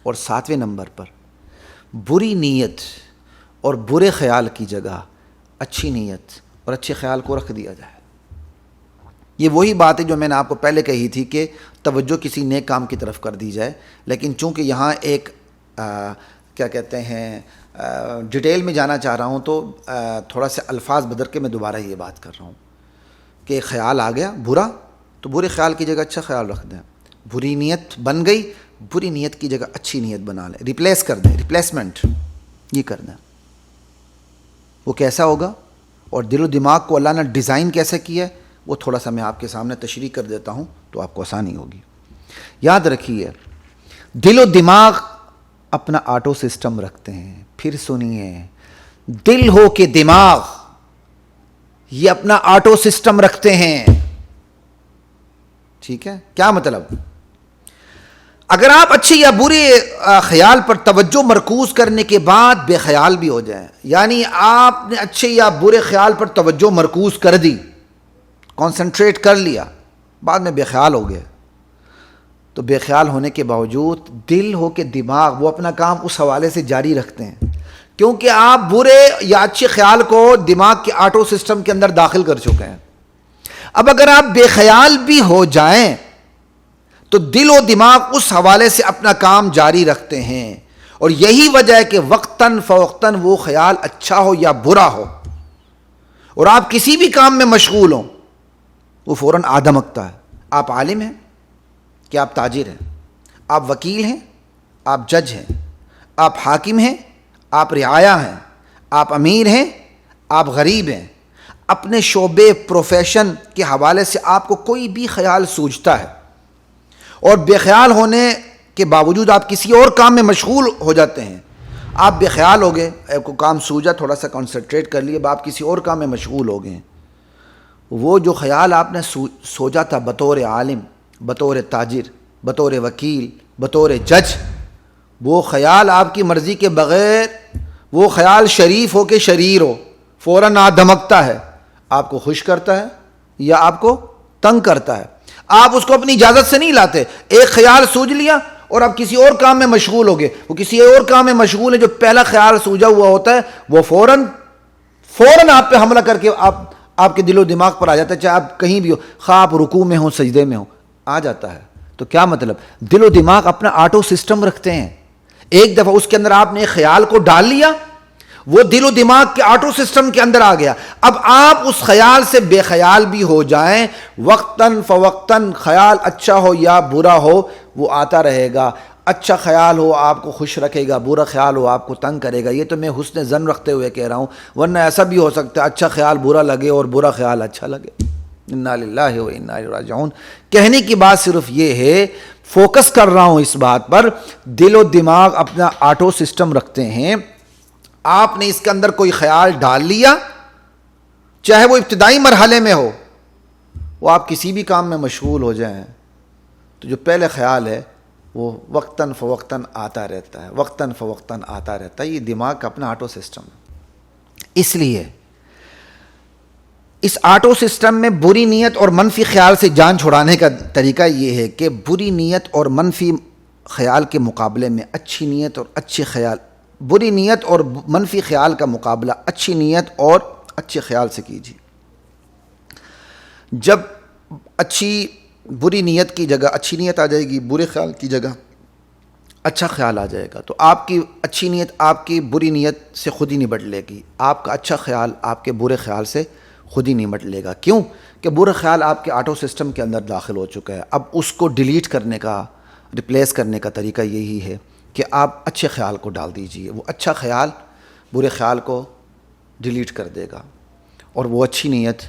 اور 7ویں نمبر پر بری نیت اور برے خیال کی جگہ اچھی نیت اور اچھے خیال کو رکھ دیا جائے۔ یہ وہی بات ہے جو میں نے آپ کو پہلے کہی تھی کہ توجہ کسی نیک کام کی طرف کر دی جائے، لیکن چونکہ یہاں ایک کیا کہتے ہیں ڈیٹیل میں جانا چاہ رہا ہوں تو تھوڑا سا الفاظ بدل کے میں دوبارہ یہ بات کر رہا ہوں کہ خیال آ گیا برا تو برے خیال کی جگہ اچھا خیال رکھ دیں، بری نیت بن گئی بری نیت کی جگہ اچھی نیت بنا لیں، ریپلیس کر دیں، ریپلیسمنٹ یہ کر دیں۔ وہ کیسا ہوگا اور دل و دماغ کو اللہ نے ڈیزائن کیسے کیا ہے وہ تھوڑا سا میں آپ کے سامنے تشریح کر دیتا ہوں تو آپ کو آسانی ہوگی۔ یاد رکھیے دل و دماغ اپنا آٹو سسٹم رکھتے ہیں، پھر سنیے دل ہو کے دماغ یہ اپنا آٹو سسٹم رکھتے ہیں، ٹھیک ہے؟ کیا مطلب؟ اگر آپ اچھے یا برے خیال پر توجہ مرکوز کرنے کے بعد بے خیال بھی ہو جائیں، یعنی آپ نے اچھے یا برے خیال پر توجہ مرکوز کر دی، کنسنٹریٹ کر لیا، بعد میں بے خیال ہو گئے، تو بے خیال ہونے کے باوجود دل ہو کے دماغ وہ اپنا کام اس حوالے سے جاری رکھتے ہیں، کیونکہ آپ برے یا اچھے خیال کو دماغ کے آٹو سسٹم کے اندر داخل کر چکے ہیں۔ اب اگر آپ بے خیال بھی ہو جائیں تو دل و دماغ اس حوالے سے اپنا کام جاری رکھتے ہیں، اور یہی وجہ ہے کہ وقتاً فوقتاً وہ خیال اچھا ہو یا برا ہو اور آپ کسی بھی کام میں مشغول ہوں وہ فوراً آدمکتا ہے۔ آپ عالم ہیں کہ آپ تاجر ہیں، آپ وکیل ہیں، آپ جج ہیں، آپ حاکم ہیں، آپ رعایا ہیں، آپ امیر ہیں، آپ غریب ہیں، اپنے شعبے پروفیشن کے حوالے سے آپ کو کوئی بھی خیال سوجتا ہے اور بے خیال ہونے کے باوجود آپ کسی اور کام میں مشغول ہو جاتے ہیں، آپ بے خیال ہو گئے، کو کام سوجا، تھوڑا سا کنسنٹریٹ کر لیے، اب آپ کسی اور کام میں مشغول ہو گئے، وہ جو خیال آپ نے سوچا تھا بطور عالم، بطور تاجر، بطور وکیل، بطور جج، وہ خیال آپ کی مرضی کے بغیر، وہ خیال شریف ہو کہ شریر ہو، فوراً دھمکتا ہے، آپ کو خوش کرتا ہے یا آپ کو تنگ کرتا ہے۔ آپ اس کو اپنی اجازت سے نہیں لاتے، ایک خیال سوچ لیا اور آپ کسی اور کام میں مشغول ہو گئے، وہ کسی اور کام میں مشغول ہے، جو پہلا خیال سوجا ہوا ہوتا ہے وہ فوراً آپ پہ حملہ کر کے آپ کے دل و دماغ پر آ جاتا ہے، چاہے آپ کہیں بھی ہو، خواہ آپ رکوع میں ہو سجدے میں ہو، آ جاتا ہے۔ تو کیا مطلب؟ دل و دماغ اپنا آٹو سسٹم رکھتے ہیں، ایک دفعہ اس کے اندر آپ نے ایک خیال کو ڈال لیا، وہ دل و دماغ کے آٹو سسٹم کے اندر آ گیا، اب آپ اس خیال سے بے خیال بھی ہو جائیں، وقتاً فوقتاً خیال اچھا ہو یا برا ہو وہ آتا رہے گا، اچھا خیال ہو آپ کو خوش رکھے گا، برا خیال ہو آپ کو تنگ کرے گا۔ یہ تو میں حسن ظن رکھتے ہوئے کہہ رہا ہوں، ورنہ ایسا بھی ہو سکتا ہے اچھا خیال برا لگے اور برا خیال اچھا لگے۔ انا للہ و انا الیہ راجعون۔ کہنے کی بات صرف یہ ہے، فوکس کر رہا ہوں اس بات پر، دل و دماغ اپنا آٹو سسٹم رکھتے ہیں، آپ نے اس کے اندر کوئی خیال ڈال لیا، چاہے وہ ابتدائی مرحلے میں ہو، وہ آپ کسی بھی کام میں مشغول ہو جائیں تو جو پہلے خیال ہے وہ وقتاً فوقتاً آتا رہتا ہے، وقتاً فوقتاً آتا رہتا ہے۔ یہ دماغ کا اپنا آٹو سسٹم ہے۔ اس لیے اس آٹو سسٹم میں بری نیت اور منفی خیال سے جان چھڑانے کا طریقہ یہ ہے کہ بری نیت اور منفی خیال کے مقابلے میں اچھی نیت اور اچھے خیال، بری نیت اور منفی خیال کا مقابلہ اچھی نیت اور اچھے خیال سے کیجیے۔ جب بری نیت کی جگہ اچھی نیت آ جائے گی، برے خیال کی جگہ اچھا خیال آ جائے گا، تو آپ کی اچھی نیت آپ کی بری نیت سے خود ہی نمٹ لے گی، آپ کا اچھا خیال آپ کے برے خیال سے خود ہی نمٹ لے گا۔ کیوں؟ کہ برا خیال آپ کے آٹو سسٹم کے اندر داخل ہو چکا ہے، اب اس کو ڈیلیٹ کرنے کا، ریپلیس کرنے کا طریقہ یہی ہے کہ آپ اچھے خیال کو ڈال دیجئے، وہ اچھا خیال برے خیال کو ڈیلیٹ کر دے گا، اور وہ اچھی نیت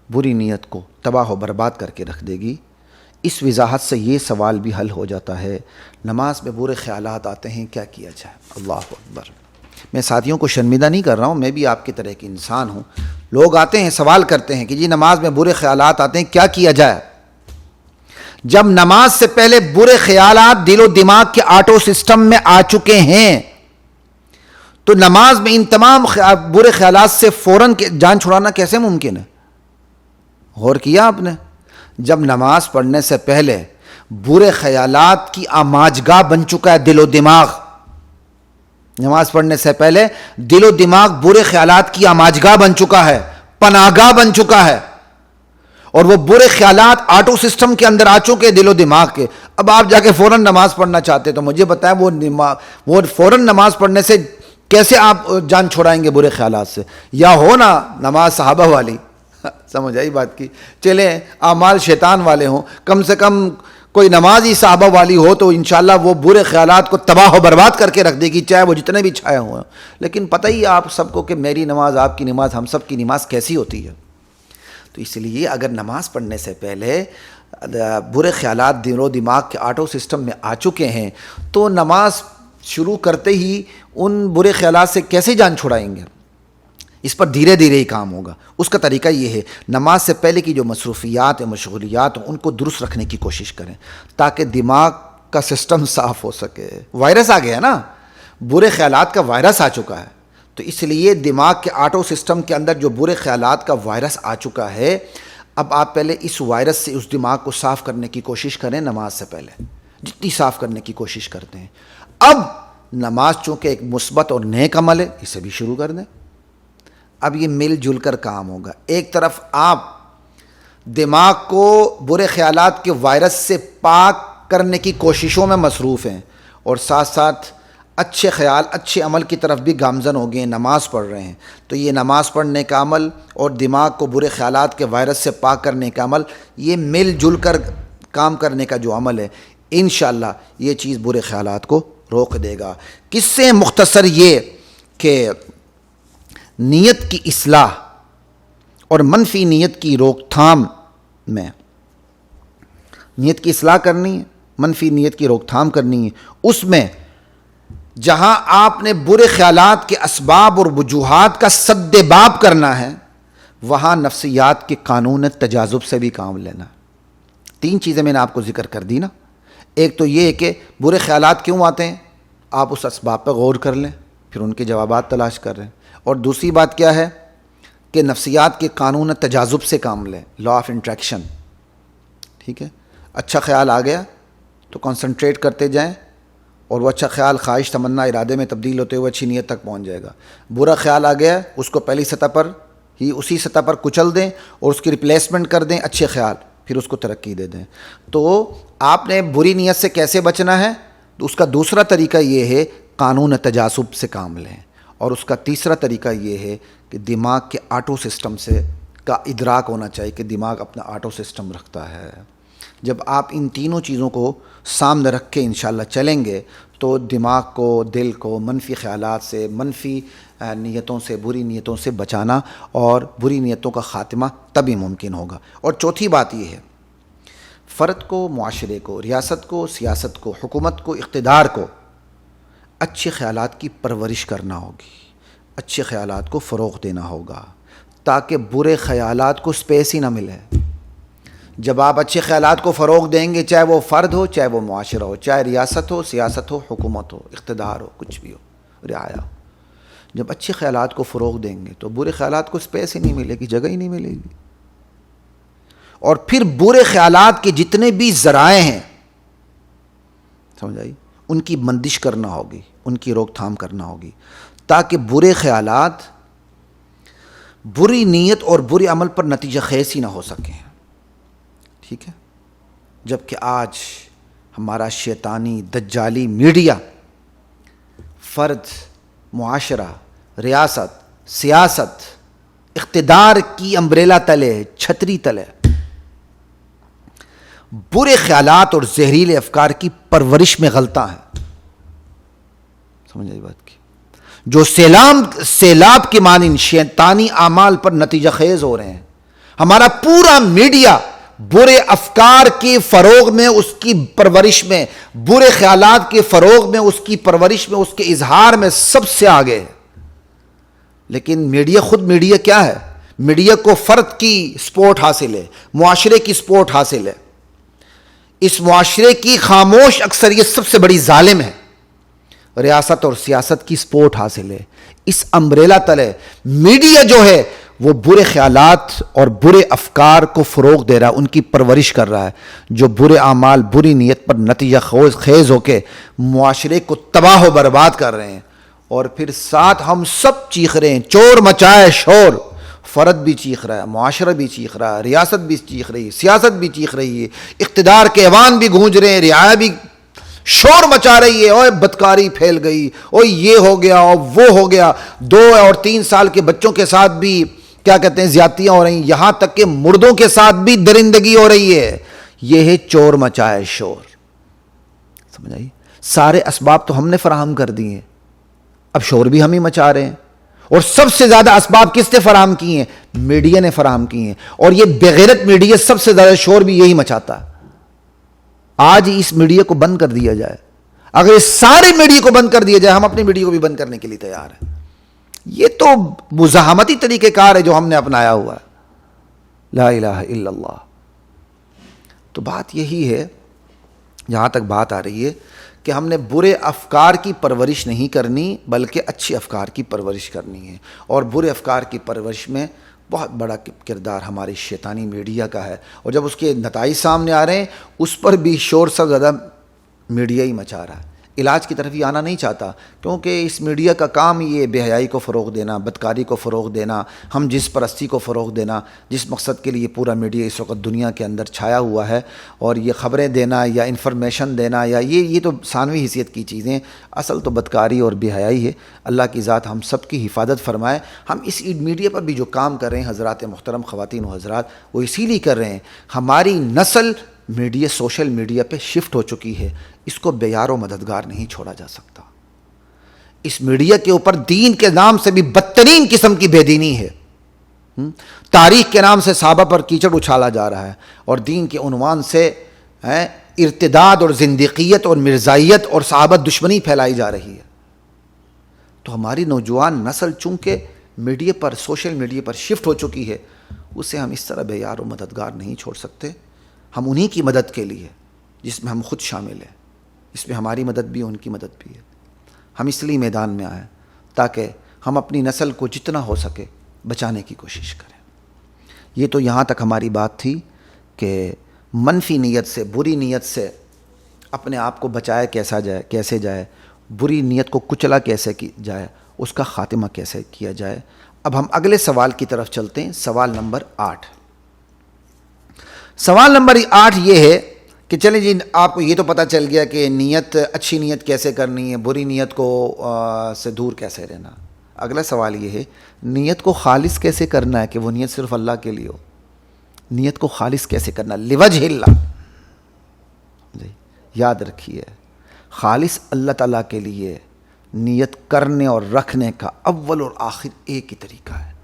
بری نیت کو تباہ و برباد کر کے رکھ دے گی۔ اس وضاحت سے یہ سوال بھی حل ہو جاتا ہے، نماز میں برے خیالات آتے ہیں، کیا کیا جائے؟ اللہ اکبر۔ میں ساتھیوں کو شرمندہ نہیں کر رہا ہوں، میں بھی آپ کی طرح ایک انسان ہوں۔ لوگ آتے ہیں سوال کرتے ہیں کہ جی نماز میں برے خیالات آتے ہیں، کیا کیا جائے؟ جب نماز سے پہلے برے خیالات دل و دماغ کے آٹو سسٹم میں آ چکے ہیں تو نماز میں ان تمام برے خیالات سے فوراً جان چھڑانا کیسے ممکن ہے؟ غور کیا آپ نے؟ جب نماز پڑھنے سے پہلے برے خیالات کی آماجگاہ بن چکا ہے دل و دماغ. نماز پڑھنے سے پہلے دل و دماغ برے خیالات کی آماجگاہ بن چکا ہے, پناہ گاہ بن چکا ہے, اور وہ برے خیالات آٹو سسٹم کے اندر آ چکے دل و دماغ کے. اب آپ جا کے فوراً نماز پڑھنا چاہتے تو مجھے بتائیں وہ فوراً نماز پڑھنے سے کیسے آپ جان چھوڑائیں گے برے خیالات سے؟ یا ہو نا نماز صحابہ والی, سمجھ آئی بات کی؟ چلیں اعمال شیطان والے ہوں, کم سے کم کوئی نماز ہی صحابہ والی ہو تو انشاءاللہ وہ برے خیالات کو تباہ و برباد کر کے رکھ دے گی, چاہے وہ جتنے بھی چھائے ہوں. لیکن پتہ ہی آپ سب کو کہ میری نماز, آپ کی نماز, ہم سب کی نماز کیسی ہوتی ہے. تو اس لیے اگر نماز پڑھنے سے پہلے برے خیالات دل و دماغ کے آٹو سسٹم میں آ چکے ہیں تو نماز شروع کرتے ہی ان برے خیالات سے کیسے جان چھڑائیں گے؟ اس پر دھیرے دھیرے ہی کام ہوگا. اس کا طریقہ یہ ہے, نماز سے پہلے کی جو مصروفیات ہیں, مشغولیات ہیں, ان کو درست رکھنے کی کوشش کریں تاکہ دماغ کا سسٹم صاف ہو سکے. وائرس آ گیا نا, برے خیالات کا وائرس آ چکا ہے, تو اس لیے دماغ کے آٹو سسٹم کے اندر جو برے خیالات کا وائرس آ چکا ہے, اب آپ پہلے اس وائرس سے اس دماغ کو صاف کرنے کی کوشش کریں نماز سے پہلے, جتنی صاف کرنے کی کوشش کرتے ہیں. اب نماز چونکہ ایک مثبت اور نیک عمل ہے, اسے بھی شروع کر دیں. اب یہ مل جل کر کام ہوگا. ایک طرف آپ دماغ کو برے خیالات کے وائرس سے پاک کرنے کی کوششوں میں مصروف ہیں, اور ساتھ ساتھ اچھے خیال, اچھے عمل کی طرف بھی گامزن ہو گئے ہیں, نماز پڑھ رہے ہیں. تو یہ نماز پڑھنے کا عمل اور دماغ کو برے خیالات کے وائرس سے پاک کرنے کا عمل, یہ مل جل کر کام کرنے کا جو عمل ہے, انشاءاللہ یہ چیز برے خیالات کو روک دے گا. کس سے مختصر یہ کہ نیت کی اصلاح اور منفی نیت کی روک تھام میں, نیت کی اصلاح کرنی ہے, منفی نیت کی روک تھام کرنی ہے. اس میں جہاں آپ نے برے خیالات کے اسباب اور وجوہات کا سد باب کرنا ہے, وہاں نفسیات کے قانون تجاذب سے بھی کام لینا. 3 چیزیں میں نے آپ کو ذکر کر دی نا. ایک تو یہ ہے کہ برے خیالات کیوں آتے ہیں, آپ اس اسباب پہ غور کر لیں, پھر ان کے جوابات تلاش کر رہے ہیں. اور دوسری بات کیا ہے کہ نفسیات کے قانون تجاذب سے کام لیں, لا آف انٹریکشن. ٹھیک ہے, اچھا خیال آ گیا تو کنسنٹریٹ کرتے جائیں, اور وہ اچھا خیال خواہش, تمنا, ارادے میں تبدیل ہوتے ہوئے اچھی نیت تک پہنچ جائے گا. برا خیال آ گیا, اس کو پہلی سطح پر ہی اسی سطح پر کچل دیں اور اس کی ریپلیسمنٹ کر دیں اچھے خیال, پھر اس کو ترقی دے دیں. تو آپ نے بری نیت سے کیسے بچنا ہے, تو اس کا دوسرا طریقہ یہ ہے قانون تجاذب سے کام لیں. اور اس کا تیسرا طریقہ یہ ہے کہ دماغ کے آٹو سسٹم سے کا ادراک ہونا چاہیے کہ دماغ اپنا آٹو سسٹم رکھتا ہے. جب آپ ان تینوں چیزوں کو سامنے رکھ کے انشاءاللہ چلیں گے تو دماغ کو, دل کو منفی خیالات سے, منفی نیتوں سے, بری نیتوں سے بچانا اور بری نیتوں کا خاتمہ تبھی ممکن ہوگا. اور چوتھی بات یہ ہے, فرد کو, معاشرے کو, ریاست کو, سیاست کو, حکومت کو, اقتدار کو اچھے خیالات کی پرورش کرنا ہوگی, اچھے خیالات کو فروغ دینا ہوگا تاکہ برے خیالات کو سپیس ہی نہ ملے. جب آپ اچھے خیالات کو فروغ دیں گے, چاہے وہ فرد ہو, چاہے وہ معاشرہ ہو, چاہے ریاست ہو, سیاست ہو, حکومت ہو, اقتدار ہو, کچھ بھی ہو, رعایا ہو, جب اچھے خیالات کو فروغ دیں گے تو برے خیالات کو سپیس ہی نہیں ملے گی, جگہ ہی نہیں ملے گی. اور پھر برے خیالات کے جتنے بھی ذرائع ہیں, سمجھ آئی, ان کی بندش کرنا ہوگی, ان کی روک تھام کرنا ہوگی تاکہ برے خیالات بری نیت اور برے عمل پر نتیجہ خیز ہی نہ ہو سکیں. ٹھیک ہے, جبکہ آج ہمارا شیطانی دجالی میڈیا فرد, معاشرہ, ریاست, سیاست, اقتدار کی امبریلا تلے, چھتری تلے برے خیالات اور زہریلے افکار کی پرورش میں غلطاں ہے. سمجھ آئی بات کی؟ جو سیلاب کی مانند شیطانی اعمال پر نتیجہ خیز ہو رہے ہیں. ہمارا پورا میڈیا برے افکار کے فروغ میں, اس کی پرورش میں, برے خیالات کے فروغ میں, اس کی پرورش میں, اس کے اظہار میں سب سے آگے ہے. لیکن میڈیا, خود میڈیا کیا ہے, میڈیا کو فرد کی سپورٹ حاصل ہے, معاشرے کی سپورٹ حاصل ہے. اس معاشرے کی خاموش اکثریت سب سے بڑی ظالم ہے, ریاست اور سیاست کی سپورٹ حاصل ہے. اس امبریلا تلے میڈیا جو ہے وہ برے خیالات اور برے افکار کو فروغ دے رہا ہے، ان کی پرورش کر رہا ہے، جو برے اعمال بری نیت پر نتیجہ خیز ہو کے معاشرے کو تباہ و برباد کر رہے ہیں۔ اور پھر ساتھ ہم سب چیخ رہے ہیں، چور مچائے شور، فرد بھی چیخ رہا ہے، معاشرہ بھی چیخ رہا ہے، ریاست بھی چیخ رہی ہے، سیاست بھی چیخ رہی ہے، اقتدار کے ایوان بھی گونج رہے ہیں، رعایا بھی شور مچا رہی ہے، اوہ بدکاری پھیل گئی، اوہ یہ ہو گیا اور وہ ہو گیا، 2 اور 3 سال کے بچوں کے ساتھ بھی کیا کہتے ہیں زیادتیاں ہو رہی ہیں، یہاں تک کہ مردوں کے ساتھ بھی درندگی ہو رہی ہے۔ یہ ہے چور مچائے شور، سمجھ آئی؟ سارے اسباب تو ہم نے فراہم کر دیے ہیں، اب شور بھی ہم ہی مچا رہے ہیں، اور سب سے زیادہ اسباب کس نے فراہم کی ہیں؟ میڈیا نے فراہم کی ہیں، اور یہ بغیرت میڈیا سب سے زیادہ شور بھی یہی مچاتا ہے۔ آج اس میڈیا کو بند کر دیا جائے، اگر اس سارے میڈیا کو بند کر دیا جائے، ہم اپنی میڈیا کو بھی بند کرنے کے لیے تیار ہیں۔ یہ تو مزاحمتی طریقہ کار ہے جو ہم نے اپنایا ہوا ہے، لا الہ الا اللہ۔ تو بات یہی ہے، جہاں تک بات آ رہی ہے کہ ہم نے برے افکار کی پرورش نہیں کرنی بلکہ اچھی افکار کی پرورش کرنی ہے، اور برے افکار کی پرورش میں بہت بڑا کردار ہماری شیطانی میڈیا کا ہے، اور جب اس کے نتائج سامنے آ رہے ہیں اس پر بھی شور سب زیادہ میڈیا ہی مچا رہا ہے۔ علاج کی طرف یہ آنا نہیں چاہتا، کیونکہ اس میڈیا کا کام یہ بے حیائی کو فروغ دینا، بدکاری کو فروغ دینا، ہم جس پرستی کو فروغ دینا، جس مقصد کے لیے پورا میڈیا اس وقت دنیا کے اندر چھایا ہوا ہے، اور یہ خبریں دینا یا انفارمیشن دینا یا یہ تو ثانوی حیثیت کی چیزیں، اصل تو بدکاری اور بے حیائی ہے۔ اللہ کی ذات ہم سب کی حفاظت فرمائے۔ ہم اس میڈیا پر بھی جو کام کر رہے ہیں حضرات محترم، خواتین و حضرات، وہ اسی لیے کر رہے ہیں۔ ہماری نسل میڈیا، سوشل میڈیا پہ شفٹ ہو چکی ہے، اس کو بے یار و مددگار نہیں چھوڑا جا سکتا۔ اس میڈیا کے اوپر دین کے نام سے بھی بدترین قسم کی بے دینی ہے، تاریخ کے نام سے صحابہ پر کیچڑ اچھالا جا رہا ہے، اور دین کے عنوان سے ارتداد اور زندیقیت اور مرزائیت اور صحابت دشمنی پھیلائی جا رہی ہے۔ تو ہماری نوجوان نسل چونکہ میڈیا پر، سوشل میڈیا پر شفٹ ہو چکی ہے، اسے ہم اس طرح بے یار و مددگار نہیں چھوڑ سکتے۔ ہم انہی کی مدد کے لیے، جس میں ہم خود شامل ہیں، اس میں ہماری مدد بھی ہے، ان کی مدد بھی ہے۔ ہم اس لیے میدان میں آئے تاکہ ہم اپنی نسل کو جتنا ہو سکے بچانے کی کوشش کریں۔ یہ تو یہاں تک ہماری بات تھی کہ منفی نیت سے، بری نیت سے اپنے آپ کو بچایا کیسے جائے، بری نیت کو کچلا کیسے کی جائے، اس کا خاتمہ کیسے کیا جائے۔ اب ہم اگلے سوال کی طرف چلتے ہیں، سوال نمبر 8۔ سوال نمبر 8 یہ ہے کہ چلیں جی، آپ کو یہ تو پتہ چل گیا کہ نیت، اچھی نیت کیسے کرنی ہے، بری نیت کو سے دور کیسے رہنا۔ اگلا سوال یہ ہے، نیت کو خالص کیسے کرنا ہے کہ وہ نیت صرف اللہ کے لیے ہو۔ نیت کو خالص کیسے کرنا، لوجہ اللہ۔ جی یاد رکھیے، خالص اللہ تعالیٰ کے لیے نیت کرنے اور رکھنے کا اول اور آخر ایک ہی طریقہ ہے،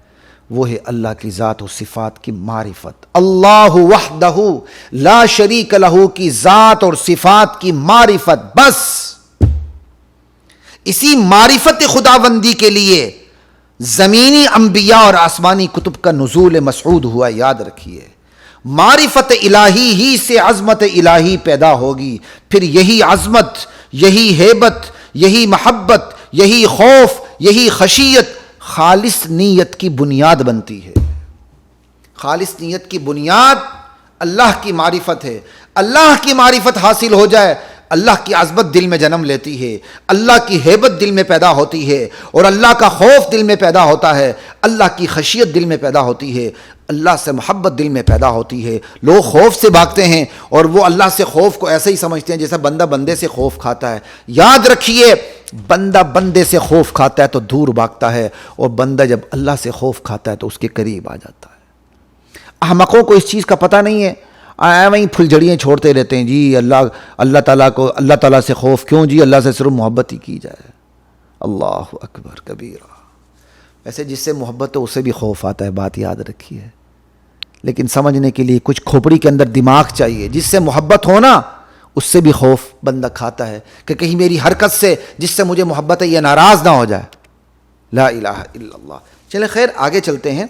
وہ ہے اللہ کی ذات و صفات کی معرفت۔ اللہ وحدہ لا شریک لہ کی ذات اور صفات کی معرفت، بس اسی معرفت خداوندی کے لیے زمینی انبیاء اور آسمانی کتب کا نزول مسعود ہوا۔ یاد رکھیے، معرفت الہی ہی سے عظمت الہی پیدا ہوگی، پھر یہی عظمت، یہی ہیبت، یہی محبت، یہی خوف، یہی خشیت خالص نیت کی بنیاد بنتی ہے۔ خالص نیت کی بنیاد اللہ کی معرفت ہے۔ اللہ کی معرفت حاصل ہو جائے، اللہ کی عظمت دل میں جنم لیتی ہے، اللہ کی ہیبت دل میں پیدا ہوتی ہے، اور اللہ کا خوف دل میں پیدا ہوتا ہے، اللہ کی خشیت دل میں پیدا ہوتی ہے، اللہ سے محبت دل میں پیدا ہوتی ہے۔ لوگ خوف سے بھاگتے ہیں، اور وہ اللہ سے خوف کو ایسے ہی سمجھتے ہیں جیسا بندہ بندے سے خوف کھاتا ہے۔ یاد رکھیے، بندہ بندے سے خوف کھاتا ہے تو دور بھاگتا ہے، اور بندہ جب اللہ سے خوف کھاتا ہے تو اس کے قریب آ جاتا ہے۔ احمقوں کو اس چیز کا پتہ نہیں ہے، وہیں پھلجھڑیاں چھوڑتے رہتے ہیں، جی اللہ تعالیٰ سے خوف کیوں، جی اللہ سے صرف محبت ہی کی جائے۔ اللہ اکبر کبیرہ۔ ویسے جس سے محبت ہے اسے بھی خوف آتا ہے، بات یاد رکھیے، لیکن سمجھنے کے لیے کچھ کھوپڑی کے اندر دماغ چاہیے۔ جس سے محبت ہونا، اس سے بھی خوف بندہ کھاتا ہے کہ کہیں میری حرکت سے جس سے مجھے محبت ہے یہ ناراض نہ ہو جائے۔ لا الہ الا اللہ۔ چلیں خیر، آگے چلتے ہیں۔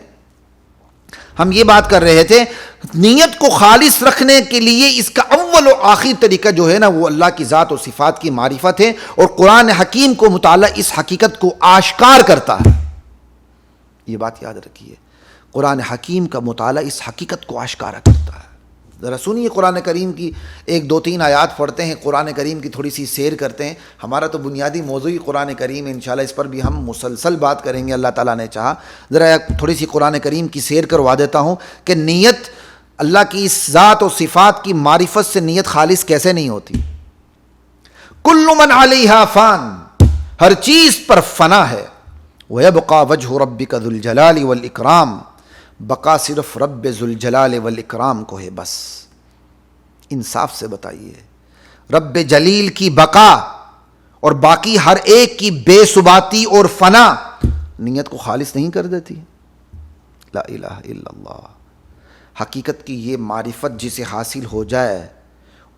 ہم یہ بات کر رہے تھے، نیت کو خالص رکھنے کے لیے اس کا اول و آخر طریقہ جو ہے نا، وہ اللہ کی ذات و صفات کی معرفت ہے، اور قرآن حکیم کو مطالعہ اس حقیقت کو آشکار کرتا ہے۔ یہ بات یاد رکھیے، قرآن حکیم کا مطالعہ اس حقیقت کو آشکارا کرتا ہے۔ ذرا سنیے قرآن کریم کی ایک دو تین آیات پڑھتے ہیں، قرآن کریم کی تھوڑی سی سیر کرتے ہیں۔ ہمارا تو بنیادی موضوع ہی قرآن کریم، انشاءاللہ اس پر بھی ہم مسلسل بات کریں گے اللہ تعالیٰ نے چاہا۔ ذرا تھوڑی سی قرآن کریم کی سیر کروا دیتا ہوں کہ نیت اللہ کی اس ذات و صفات کی معرفت سے نیت خالص کیسے نہیں ہوتی۔ کل من علیہا فان، ہر چیز پر فنا ہے۔ وَيَبْقَى وَجْهُ رَبِّكَ ذُو الْجَلَالِ وَالْإِكْرَامِ، بقا صرف رب ذوالجلال والاکرام کو ہے۔ بس انصاف سے بتائیے، رب جلیل کی بقا اور باقی ہر ایک کی بے ثباتی اور فنا نیت کو خالص نہیں کر دیتی؟ لا الہ الا اللہ۔ حقیقت کی یہ معرفت جسے حاصل ہو جائے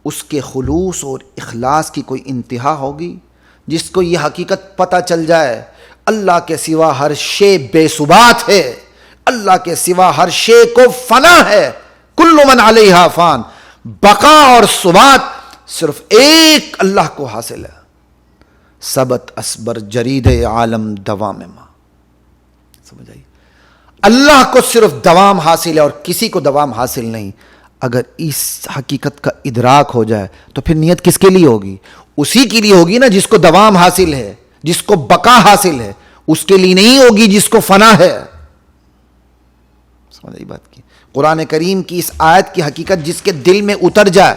اس کے خلوص اور اخلاص کی کوئی انتہا ہوگی؟ جس کو یہ حقیقت پتہ چل جائے اللہ کے سوا ہر شے بے ثبات ہے، اللہ کے سوا ہر شے کو فنا ہے، کل من علیہا فان، بقا اور ثبات صرف ایک اللہ کو حاصل ہے۔ ثبت اسبر جرید عالم دوام ماں، سمجھ آئی؟ اللہ کو صرف دوام حاصل ہے اور کسی کو دوام حاصل نہیں۔ اگر اس حقیقت کا ادراک ہو جائے تو پھر نیت کس کے لیے ہوگی؟ اسی کے لیے ہوگی نا جس کو دوام حاصل ہے، جس کو بقا حاصل ہے، اس کے لیے نہیں ہوگی جس کو فنا ہے۔ سمجھ آئی بات کی؟ قرآن کریم کی اس آیت کی حقیقت جس کے دل میں اتر جائے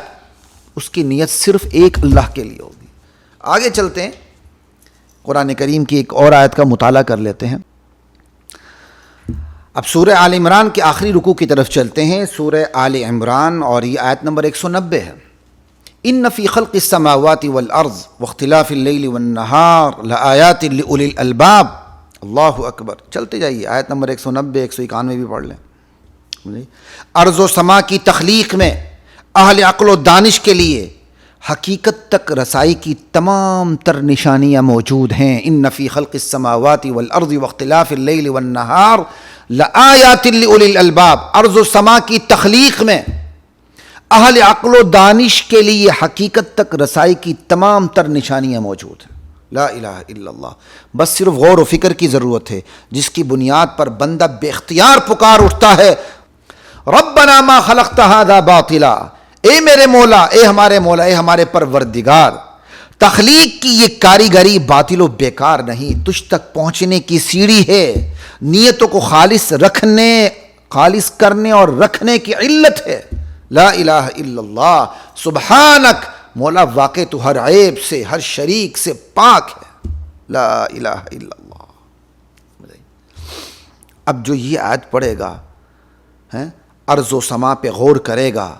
اس کی نیت صرف ایک اللہ کے لیے ہوگی۔ آگے چلتے ہیں، قرآن کریم کی ایک اور آیت کا مطالعہ کر لیتے ہیں۔ اب سورہ آل عمران کے آخری رکوع کی طرف چلتے ہیں، سورہ آل عمران، اور یہ آیت نمبر 190 ہے۔ ان فی خلق السماوات والارض واختلاف اللیل والنہار لآیات لأولی الالباب۔ اللہ اکبر، چلتے جائیے، آیت نمبر 190 191 بھی پڑھ لیں۔ ارض و سما کی تخلیق میں اہل عقل و دانش کے لیے حقیقت تک رسائی کی تمام تر نشانیاں موجود ہیں۔ ان فی خلق السماوات والارض واختلاف اللیل والنہار لآیات لأولی الالباب، ارض و سما کی تخلیق میں اہل عقل و دانش کے لیے حقیقت تک رسائی کی تمام تر نشانیاں موجود ہیں۔ لا الہ الا اللہ، بس صرف غور و فکر کی ضرورت ہے، جس کی بنیاد پر بندہ بے اختیار پکار اٹھتا ہے، ربنا ما خلقت ھذا باطلا، اے میرے مولا، اے ہمارے مولا، اے ہمارے پروردگار، تخلیق کی یہ کاریگری باطل و بیکار نہیں، تجھ تک پہنچنے کی سیڑھی ہے، نیتوں کو خالص کرنے اور رکھنے کی علت ہے۔ لا الہ الا اللہ، سبحانک، مولا واقع تو ہر عیب سے، ہر شریک سے پاک ہے۔ لا الہ الا اللہ۔ اب جو یہ آیت پڑھے گا، ارض و سما پہ غور کرے گا،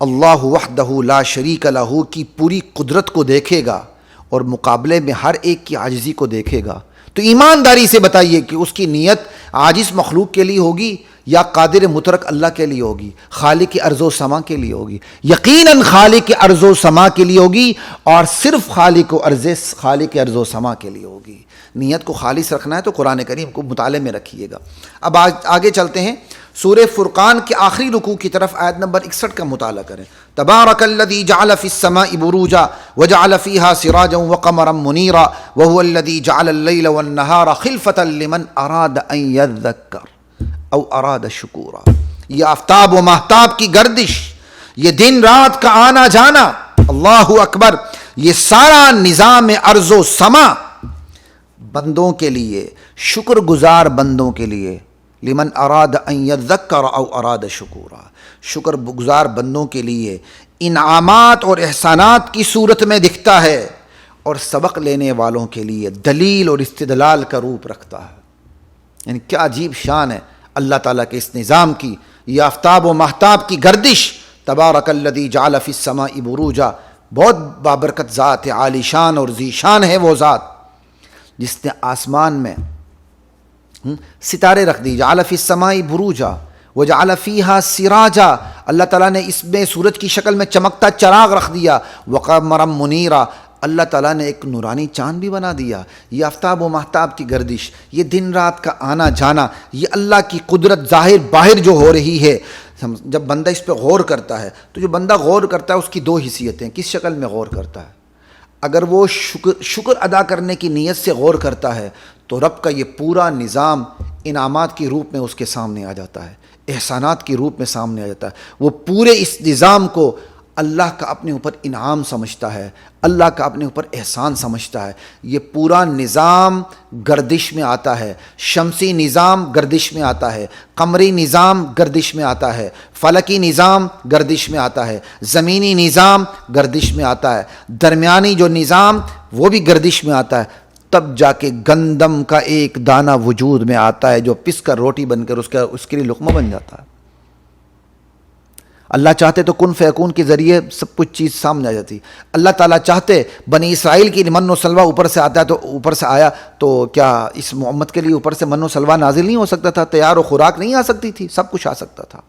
اللہ وحدہ لا شریک لہ کی پوری قدرت کو دیکھے گا اور مقابلے میں ہر ایک کی عاجزی کو دیکھے گا، تو ایمانداری سے بتائیے کہ اس کی نیت عاجز مخلوق کے لیے ہوگی یا قادر مطلق اللہ کے لیے ہوگی، خالق ارض و سما کے لیے ہوگی؟ یقیناً خالق ارض و سما کے لیے ہوگی، اور صرف خالق ارض و سما کے لیے ہوگی۔ نیت کو خالص رکھنا ہے تو قرآن کریم کو مطالعے میں رکھیے گا۔ اب آگے چلتے ہیں، سورہ فرقان کے آخری رکوع کی طرف آیت نمبر 61 کا مطالعہ کریں۔ تبارک الذی جعل فی السماء بروجا وجعل فیہا سراجا وقمرا منیرا وہو الذی جعل اللیل والنہار خلفۃ لمن اراد ان یذکر او اراد شکورا۔ یہ آفتاب و مہتاب کی گردش، یہ دن رات کا آنا جانا، اللہ اکبر، یہ سارا نظام ارض و سما بندوں کے لیے، شکر گزار بندوں کے لیے، لمن اراد ان یذکر او اراد شکورا، شکر گزار بندوں کے لیے انعامات اور احسانات کی صورت میں دکھتا ہے، اور سبق لینے والوں کے لیے دلیل اور استدلال کا روپ رکھتا ہے۔ یعنی کیا عجیب شان ہے اللہ تعالیٰ کے اس نظام کی، یہ آفتاب و مہتاب کی گردش۔ تبارک الذی جعل فی السماء بروجا، بہت بابرکت ذات ہے، عالی شان اور ذی شان ہے وہ ذات جس نے آسمان میں ستارے رکھ دی۔ جعل فی السماء بروجا وجعل فیہا سراجا، اللہ تعالیٰ نے اس میں سورج کی شکل میں چمکتا چراغ رکھ دیا، وقمرا منیرا، اللہ تعالیٰ نے ایک نورانی چاند بھی بنا دیا۔ یہ آفتاب و مہتاب کی گردش، یہ دن رات کا آنا جانا، یہ اللہ کی قدرت ظاہر باہر جو ہو رہی ہے، جب بندہ اس پہ غور کرتا ہے تو جو بندہ غور کرتا ہے اس کی دو حیثیتیں، کس شکل میں غور کرتا ہے؟ اگر وہ شکر ادا کرنے کی نیت سے غور کرتا ہے تو رب کا یہ پورا نظام انعامات کی روپ میں اس کے سامنے آ جاتا ہے، احسانات کی روپ میں سامنے آ جاتا ہے. وہ پورے اس نظام کو اللہ کا اپنے اوپر انعام سمجھتا ہے، اللہ کا اپنے اوپر احسان سمجھتا ہے. یہ پورا نظام گردش میں آتا ہے، شمسی نظام گردش میں آتا ہے، قمری نظام گردش میں آتا ہے، فلکی نظام گردش میں آتا ہے، زمینی نظام گردش میں آتا ہے، درمیانی جو نظام وہ بھی گردش میں آتا ہے. تب جا کے گندم کا ایک دانہ وجود میں آتا ہے جو پس کر روٹی بن کر اس کے لیے لقمہ بن جاتا ہے. اللہ چاہتے تو کن فیکون کے ذریعے سب کچھ چیز سامنے آ جاتی. اللہ تعالیٰ چاہتے بنی اسرائیل کی من و سلوہ اوپر سے آتا ہے تو اوپر سے آیا، تو کیا اس محمد کے لیے اوپر سے من و سلوہ نازل نہیں ہو سکتا تھا؟ تیار و خوراک نہیں آ سکتی تھی؟ سب کچھ آ سکتا تھا.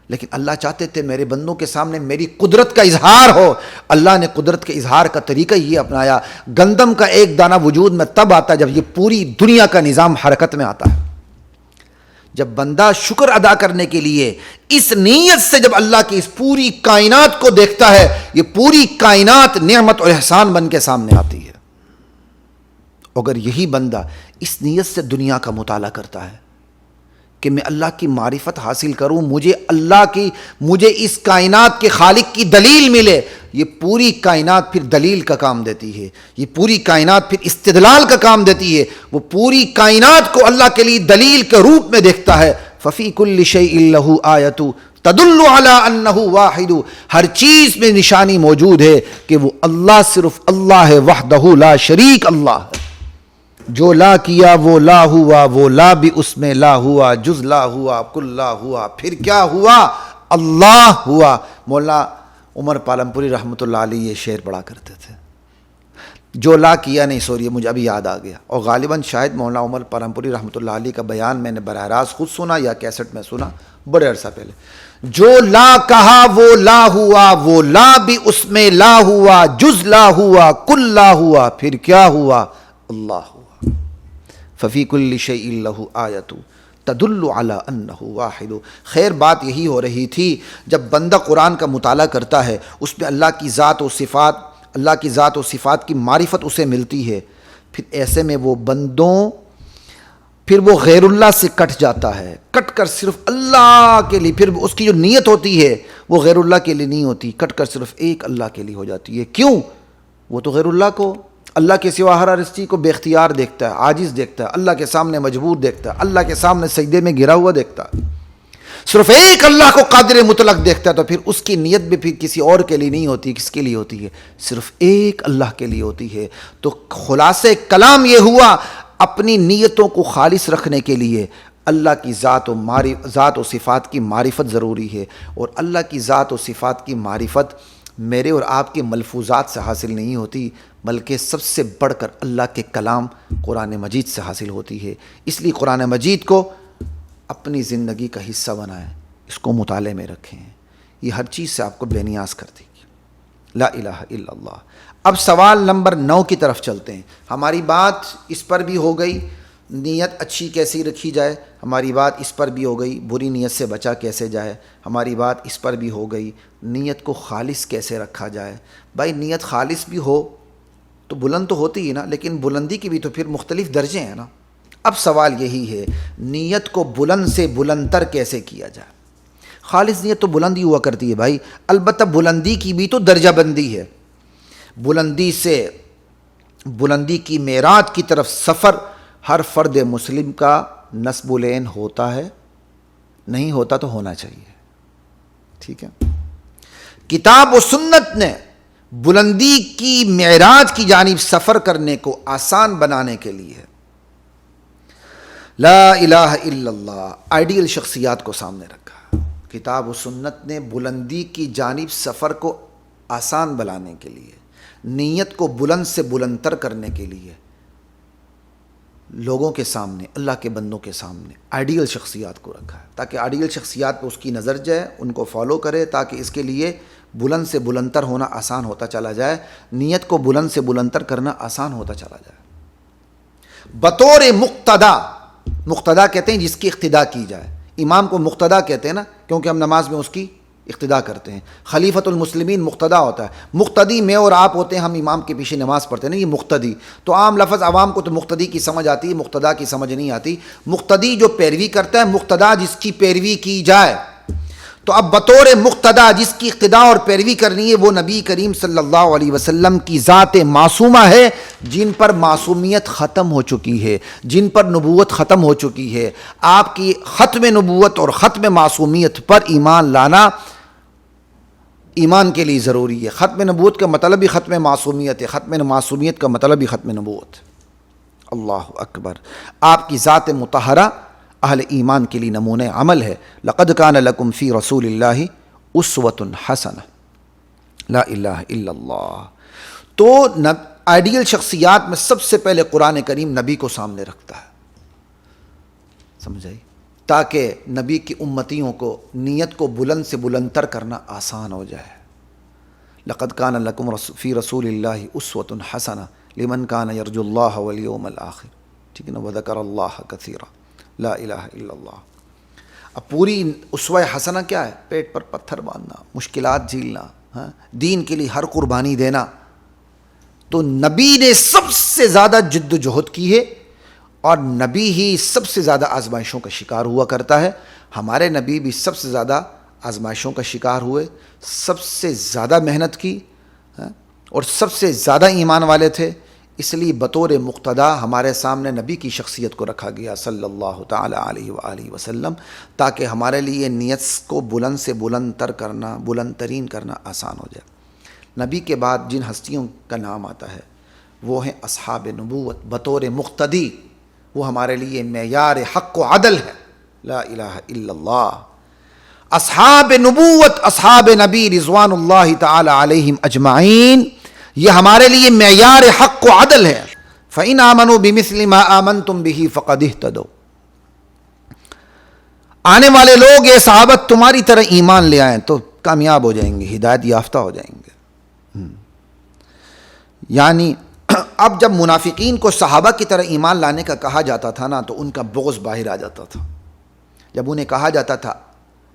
لیکن اللہ چاہتے تھے میرے بندوں کے سامنے میری قدرت کا اظہار ہو. اللہ نے قدرت کے اظہار کا طریقہ یہ اپنایا. گندم کا ایک دانہ وجود میں تب آتا ہے جب یہ پوری دنیا کا نظام حرکت میں آتا ہے. جب بندہ شکر ادا کرنے کے لیے اس نیت سے جب اللہ کی اس پوری کائنات کو دیکھتا ہے، یہ پوری کائنات نعمت اور احسان بن کے سامنے آتی ہے. اگر یہی بندہ اس نیت سے دنیا کا مطالعہ کرتا ہے کہ میں اللہ کی معرفت حاصل کروں، مجھے اس کائنات کے خالق کی دلیل ملے، یہ پوری کائنات پھر دلیل کا کام دیتی ہے، یہ پوری کائنات پھر استدلال کا کام دیتی ہے. وہ پوری کائنات کو اللہ کے لیے دلیل کے روپ میں دیکھتا ہے. ففی کل شیء لہ آیۃ تدل علی انہ واحد. ہر چیز میں نشانی موجود ہے کہ وہ اللہ صرف اللہ ہے، وحدہ لا شریک اللہ ہے. جو لا کیا وہ لا ہوا، وہ لا بھی اس میں لا ہوا، جز لا ہوا کل لا ہوا. پھر کیا ہوا؟ اللہ ہوا. مولانا عمر پالمپوری رحمۃ اللہ علیہ یہ شعر پڑھا کرتے تھے. جو لا کیا نہیں، سوری مجھے ابھی یاد آ گیا، اور غالباً شاید مولانا عمر پالمپوری رحمۃ اللہ علیہ کا بیان میں نے براہ راست خود سنا یا کیسٹ میں سنا بڑے عرصہ پہلے. جو لا کہا وہ لا ہوا، وہ لا بھی اس میں لا ہوا، جز لا ہوا کل لا ہوا. پھر کیا ہوا؟ اللہ ہوا. ففی کل شیء لہ آیۃ تدل علی انہ واحد. خیر بات یہی ہو رہی تھی جب بندہ قرآن کا مطالعہ کرتا ہے، اس میں اللہ کی ذات و صفات کی معرفت اسے ملتی ہے. پھر ایسے میں وہ پھر وہ غیر اللہ سے کٹ جاتا ہے، کٹ کر صرف اللہ کے لیے. پھر اس کی جو نیت ہوتی ہے وہ غیر اللہ کے لیے نہیں ہوتی، کٹ کر صرف ایک اللہ کے لیے ہو جاتی ہے. کیوں؟ وہ تو غیر اللہ کو، اللہ کے سوا ہر ہستی کو بے اختیار دیکھتا ہے، عاجز دیکھتا ہے، اللہ کے سامنے مجبور دیکھتا ہے، اللہ کے سامنے سجدے میں گرا ہوا دیکھتا ہے. صرف ایک اللہ کو قادر مطلق دیکھتا ہے. تو پھر اس کی نیت بھی پھر کسی اور کے لیے نہیں ہوتی. کس کے لیے ہوتی ہے؟ صرف ایک اللہ کے لیے ہوتی ہے. تو خلاصے کلام یہ ہوا، اپنی نیتوں کو خالص رکھنے کے لیے اللہ کی ذات و صفات کی معرفت ضروری ہے. اور اللہ کی ذات و صفات کی معرفت میرے اور آپ کے ملفوظات سے حاصل نہیں ہوتی، بلکہ سب سے بڑھ کر اللہ کے کلام قرآن مجید سے حاصل ہوتی ہے. اس لیے قرآن مجید کو اپنی زندگی کا حصہ بنائیں، اس کو مطالعے میں رکھیں. یہ ہر چیز سے آپ کو بے نیاز کر دے گی. لا الہ الا اللہ. اب سوال نمبر 9 کی طرف چلتے ہیں. ہماری بات اس پر بھی ہو گئی نیت اچھی کیسی رکھی جائے، ہماری بات اس پر بھی ہو گئی بری نیت سے بچا کیسے جائے، ہماری بات اس پر بھی ہو گئی نیت کو خالص کیسے رکھا جائے. بھائی نیت خالص بھی ہو تو بلند تو ہوتی ہی نا، لیکن بلندی کی بھی تو پھر مختلف درجے ہیں نا. اب سوال یہی ہے نیت کو بلند سے بلندتر کیسے کیا جائے. خالص نیت تو بلند ہی ہوا کرتی ہے بھائی، البتہ بلندی کی بھی تو درجہ بندی ہے. بلندی کی معراج کی طرف سفر ہر فرد مسلم کا نصب العین ہوتا ہے، نہیں ہوتا تو ہونا چاہیے. ٹھیک ہے. کتاب و سنت نے بلندی کی معراج کی جانب سفر کرنے کو آسان بنانے کے لیے لا الہ الا اللہ آئیڈیل شخصیات کو سامنے رکھا. کتاب و سنت نے بلندی کی جانب سفر کو آسان بنانے کے لیے، نیت کو بلند سے بلندتر کرنے کے لیے لوگوں کے سامنے، اللہ کے بندوں کے سامنے آئیڈیل شخصیات کو رکھا ہے، تاکہ آئیڈیل شخصیات پہ اس کی نظر جائے، ان کو فالو کرے، تاکہ اس کے لیے بلند سے بلندتر ہونا آسان ہوتا چلا جائے، نیت کو بلند سے بلندتر کرنا آسان ہوتا چلا جائے. بطور مقتدا کہتے ہیں جس کی اقتدا کی جائے. امام کو مقتدا کہتے ہیں نا، کیونکہ ہم نماز میں اس کی اقتداء کرتے ہیں. خلیفۃ المسلمین مقتدیٰ ہوتا ہے. مقتدی میں اور آپ ہوتے ہیں, ہم امام کے پیچھے نماز پڑھتے ہیں, نہیں, یہ مقتدی. تو عام لفظ عوام کو تو مقتدی کی سمجھ آتی ہے, مقتدیٰ کی سمجھ نہیں آتی. مقتدی جو پیروی کرتا ہے, مقتدیٰ جس کی پیروی کی جائے. تو اب بطور مقتدیٰ جس کی اقتداء اور پیروی کرنی ہے وہ نبی کریم صلی اللہ علیہ وسلم کی ذات معصومہ ہے, جن پر معصومیت ختم ہو چکی ہے, جن پر نبوت ختم ہو چکی ہے. آپ کی ختم نبوت اور ختم معصومیت پر ایمان لانا ایمان کے لیے ضروری ہے. ختم نبوت کا مطلب ہی ختم معصومیت ہے, ختم معصومیت کا مطلب ہی ختم نبوت. اللہ اکبر. آپ کی ذات مطہرہ اہل ایمان کے لیے نمونہ عمل ہے. لقد کان لکم فی رسول اللہ اسوۃ حسنہ. لا الہ الا اللہ. تو آئیڈیل شخصیات میں سب سے پہلے قرآن کریم نبی کو سامنے رکھتا ہے, سمجھ آئی, تاکہ نبی کی امتیوں کو نیت کو بلند سے بلند تر کرنا آسان ہو جائے. لقد کان لکم فی رسول اللہ اسوۃ حسنہ لمن کان یرجو اللہ والیوم الآخر. ٹھیک ہے نا, وذکر اللہ کثیرا. لا الہ الا اللہ. اب پوری اسوہ حسنہ کیا ہے؟ پیٹ پر پتھر باندھنا, مشکلات جھیلنا, دین کے لیے ہر قربانی دینا. تو نبی نے سب سے زیادہ جد و جہد کی ہے, اور نبی ہی سب سے زیادہ آزمائشوں کا شکار ہوا کرتا ہے. ہمارے نبی بھی سب سے زیادہ آزمائشوں کا شکار ہوئے, سب سے زیادہ محنت کی, اور سب سے زیادہ ایمان والے تھے. اس لیے بطور مقتدیٰ ہمارے سامنے نبی کی شخصیت کو رکھا گیا صلی اللہ تعالی علیہ وآلہ وسلم, تاکہ ہمارے لیے نیت کو بلند سے بلند تر کرنا, بلند ترین کرنا آسان ہو جائے. نبی کے بعد جن ہستیوں کا نام آتا ہے وہ ہیں اصحاب نبوت. بطور مقتدی وہ ہمارے لیے معیار حق و عدل ہے. لا الہ الا اللہ. اصحاب نبوت, اصحاب نبی رضوان اللہ تعالی علیہم اجمعین, یہ ہمارے لیے معیار حق و عدل ہے. فَإِنْ آمَنُوا بِمِثْلِ مَا آمَنْتُمْ بِهِ فَقَدِ اهْتَدَوْا. آنے والے لوگ یہ صحابت تمہاری طرح ایمان لے آئیں تو کامیاب ہو جائیں گے, ہدایت یافتہ ہو جائیں گے. یعنی اب جب منافقین کو صحابہ کی طرح ایمان لانے کا کہا جاتا تھا نا, تو ان کا بغض باہر آ جاتا تھا. جب انہیں کہا جاتا تھا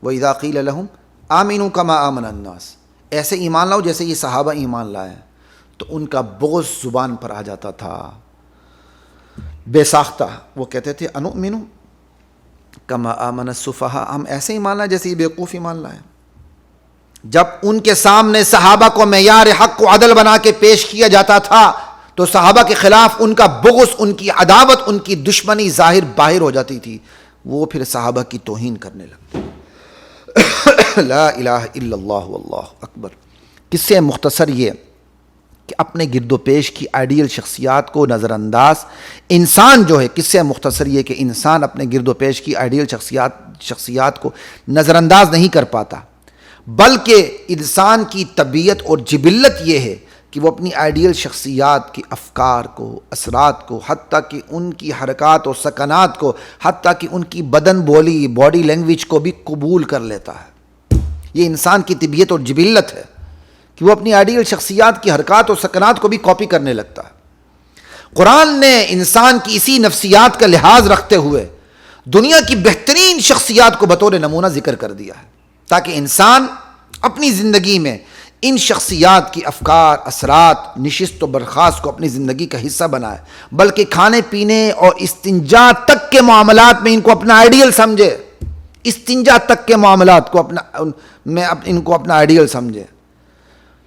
وَإِذَا قِيلَ لَهُمْ آمِنُوا كَمَا آمَنَ النَّاسِ, ایسے ایمان لاؤ جیسے یہ صحابہ ایمان لائے, تو ان کا بغض زبان پر آ جاتا تھا بے ساختہ. وہ کہتے تھے انؤمن کما آمن السفہاء, ہم ایسے ایمان لائیں جیسے یہ بیوقوف ایمان لائیں. جب ان کے سامنے صحابہ کو معیار حق و عدل بنا کے پیش کیا جاتا تھا تو صحابہ کے خلاف ان کا بغض, ان کی عداوت, ان کی دشمنی باہر ہو جاتی تھی. وہ پھر صحابہ کی توہین کرنے لگتے. لا الہ الا اللہ واللہ اکبر. قصے مختصر یہ کہ اپنے گرد و پیش کی آئیڈیل شخصیات کو نظر انداز, انسان جو ہے, قصے مختصر یہ کہ انسان اپنے گرد و پیش کی آئیڈیل شخصیات کو نظر انداز نہیں کر پاتا, بلکہ انسان کی طبیعت اور جبلت یہ ہے کہ وہ اپنی آئیڈیل شخصیات کے افکار کو, اثرات کو, حتیٰ کہ ان کی حرکات اور سکنات کو, حتیٰ کہ ان کی بدن بولی, باڈی لینگویج کو بھی قبول کر لیتا ہے. یہ انسان کی طبیعت اور جبلت ہے کہ وہ اپنی آئیڈیل شخصیات کی حرکات اور سکنات کو بھی کاپی کرنے لگتا ہے. قرآن نے انسان کی اسی نفسیات کا لحاظ رکھتے ہوئے دنیا کی بہترین شخصیات کو بطور نمونہ ذکر کر دیا ہے, تاکہ انسان اپنی زندگی میں ان شخصیات کی افکار, اثرات, نشست و برخاست کو اپنی زندگی کا حصہ بنائے, بلکہ کھانے پینے اور استنجا تک کے معاملات میں ان کو اپنا آئیڈیل سمجھے. استنجا تک کے معاملات کو ان کو اپنا آئیڈیل سمجھے.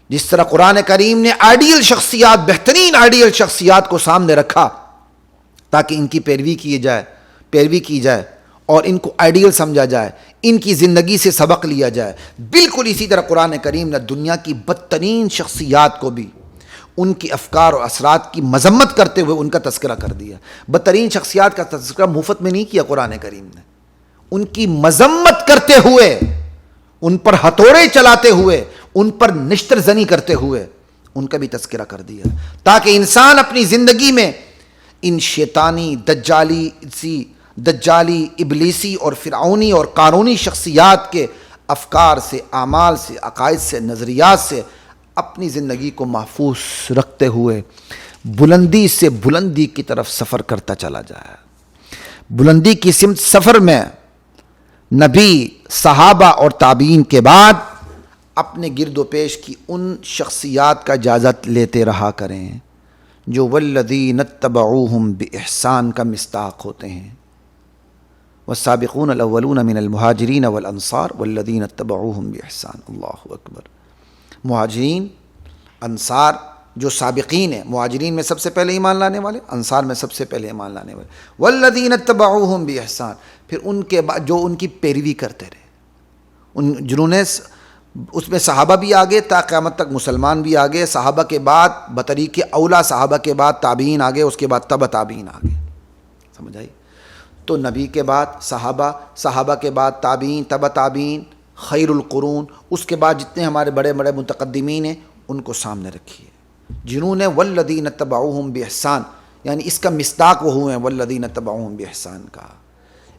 جس طرح قرآن کریم نے آئیڈیل شخصیات, بہترین آئیڈیل شخصیات کو سامنے رکھا تاکہ ان کی پیروی کی جائے اور ان کو آئیڈیل سمجھا جائے, ان کی زندگی سے سبق لیا جائے. بالکل اسی طرح قرآن کریم نے دنیا کی بدترین شخصیات کو بھی ان کی افکار اور اثرات کی مذمت کرتے ہوئے ان کا تذکرہ کر دیا. بدترین شخصیات کا تذکرہ مفت میں نہیں کیا قرآن کریم نے, ان کی مذمت کرتے ہوئے, ان پر ہتھوڑے چلاتے ہوئے, ان پر نشتر زنی کرتے ہوئے ان کا بھی تذکرہ کر دیا, تاکہ انسان اپنی زندگی میں ان شیطانی, دجالی, ابلیسی اور فرعونی اور قارونی شخصیات کے افکار سے, اعمال سے, عقائد سے, نظریات سے اپنی زندگی کو محفوظ رکھتے ہوئے بلندی سے بلندی کی طرف سفر کرتا چلا جائے. بلندی کی سمت سفر میں نبی, صحابہ اور تابعین کے بعد اپنے گرد و پیش کی ان شخصیات کا جائزہ لیتے رہا کریں جو والذین اتبعوہم بإحسان کا مصداق ہوتے ہیں. والسابقون الاولون من المہاجرین والانصار والذین اتبعوہم بإحسان. اللہ اکبر. مہاجرین، انصار جو سابقین ہیں، مہاجرین میں سب سے پہلے ایمان لانے والے، انصار میں سب سے پہلے ایمان لانے والے. والذین اتبعوہم بإحسان، پھر ان کے بعد جو ان کی پیروی کرتے رہے، ان جنہوں نے اس میں صحابہ بھی آگے تا قیامت تک مسلمان بھی آگے، صحابہ کے بعد بطریق اولا صحابہ کے بعد تابعین آگے، اس کے بعد تبع تابعین آگے. سمجھ آئی؟ تو نبی کے بعد صحابہ، صحابہ کے بعد تابعین، تبع تابعین، خیر القرون، اس کے بعد جتنے ہمارے بڑے بڑے متقدمین ہیں ان کو سامنے رکھیے، جنہوں نے والذین اتبعوہم بإحسان، یعنی اس کا مصداق وہ ہوئے ہیں والذین اتبعوہم بإحسان کا.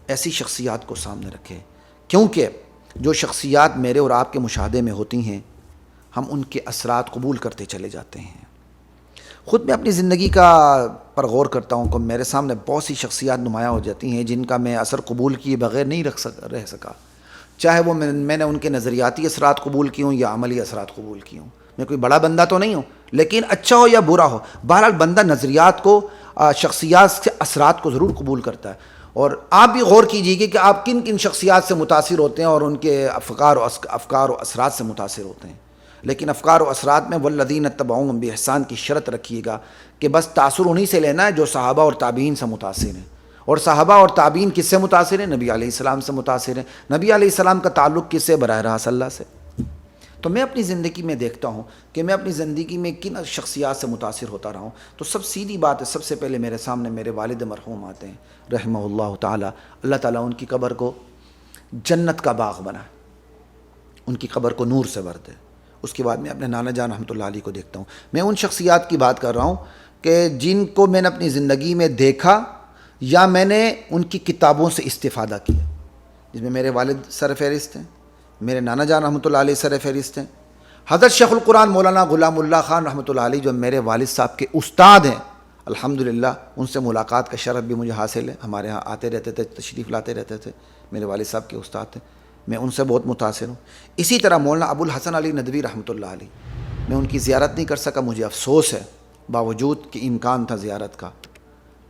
ایسی شخصیات کو سامنے رکھے، کیونکہ جو شخصیات میرے اور آپ کے مشاہدے میں ہوتی ہیں ہم ان کے اثرات قبول کرتے چلے جاتے ہیں. خود میں اپنی زندگی کا پر غور کرتا ہوں کہ میرے سامنے بہت سی شخصیات نمایاں ہو جاتی ہیں جن کا میں اثر قبول کیے بغیر نہیں رہ سکا، چاہے وہ میں نے ان کے نظریاتی اثرات قبول کی ہوں یا عملی اثرات قبول کی ہوں. میں کوئی بڑا بندہ تو نہیں ہوں، لیکن اچھا ہو یا برا ہو، بہرحال بندہ نظریات کو، شخصیات سے اثرات کو ضرور قبول کرتا ہے. اور آپ بھی غور کیجیے کہ آپ کن کن شخصیات سے متاثر ہوتے ہیں اور ان کے افکار و اثرات سے متاثر ہوتے ہیں. لیکن افکار و اثرات میں والذین اتبعوہم بإحسان کی شرط رکھیے گا کہ بس تاثر انہی سے لینا ہے جو صحابہ اور تابعین سے متاثر ہیں. اور صحابہ اور تابعین کس سے متاثر ہیں؟ نبی علیہ السلام سے متاثر ہیں. نبی علیہ السلام کا تعلق کس سے؟ براہ راست اللہ سے. تو میں اپنی زندگی میں دیکھتا ہوں کہ میں اپنی زندگی میں کن شخصیات سے متاثر ہوتا رہا ہوں. تو سب سیدھی بات ہے، سب سے پہلے میرے سامنے میرے والد مرحوم آتے ہیں رحمہ اللہ تعالی. اللہ تعالیٰ ان کی قبر کو جنت کا باغ بنائے، ان کی قبر کو نور سے بھر دے. اس کے بعد میں اپنے نانا جان رحمۃ اللہ علیہ کو دیکھتا ہوں. میں ان شخصیات کی بات کر رہا ہوں کہ جن کو میں نے اپنی زندگی میں دیکھا یا میں نے ان کی کتابوں سے استفادہ کیا، جس میں میرے والد سر فہرست ہیں، میرے نانا جان رحمۃ اللہ علیہ سر فہرست ہیں. حضرت شیخ القرآن مولانا غلام اللہ خان رحمۃ اللہ علیہ جو میرے والد صاحب کے استاد ہیں، الحمدللہ ان سے ملاقات کا شرف بھی مجھے حاصل ہے. ہمارے ہاں آتے رہتے تھے، تشریف لاتے رہتے تھے، میرے والد صاحب کے استاد تھے. میں ان سے بہت متاثر ہوں. اسی طرح مولانا ابو الحسن علی ندوی رحمۃ اللہ علیہ، میں ان کی زیارت نہیں کر سکا، مجھے افسوس ہے، باوجود کہ امکان تھا زیارت کا،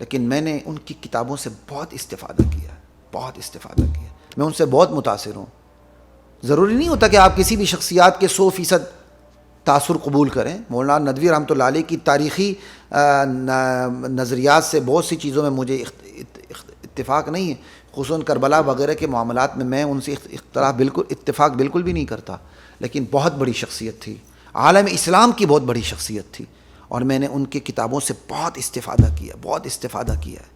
لیکن میں نے ان کی کتابوں سے بہت استفادہ کیا، بہت استفادہ کیا. میں ان سے بہت متاثر ہوں. ضروری نہیں ہوتا کہ آپ کسی بھی شخصیات کے 100% تاثر قبول کریں. مولانا ندوی رحمۃ اللہ علیہ کی تاریخی نظریات سے بہت سی چیزوں میں مجھے اتفاق نہیں ہے، خصوصاً کربلا وغیرہ کے معاملات میں ان سے اتفاق بالکل بھی نہیں کرتا. لیکن بہت بڑی شخصیت تھی، عالم اسلام کی بہت بڑی شخصیت تھی، اور میں نے ان کے کتابوں سے بہت استفادہ کیا، بہت استفادہ کیا ہے.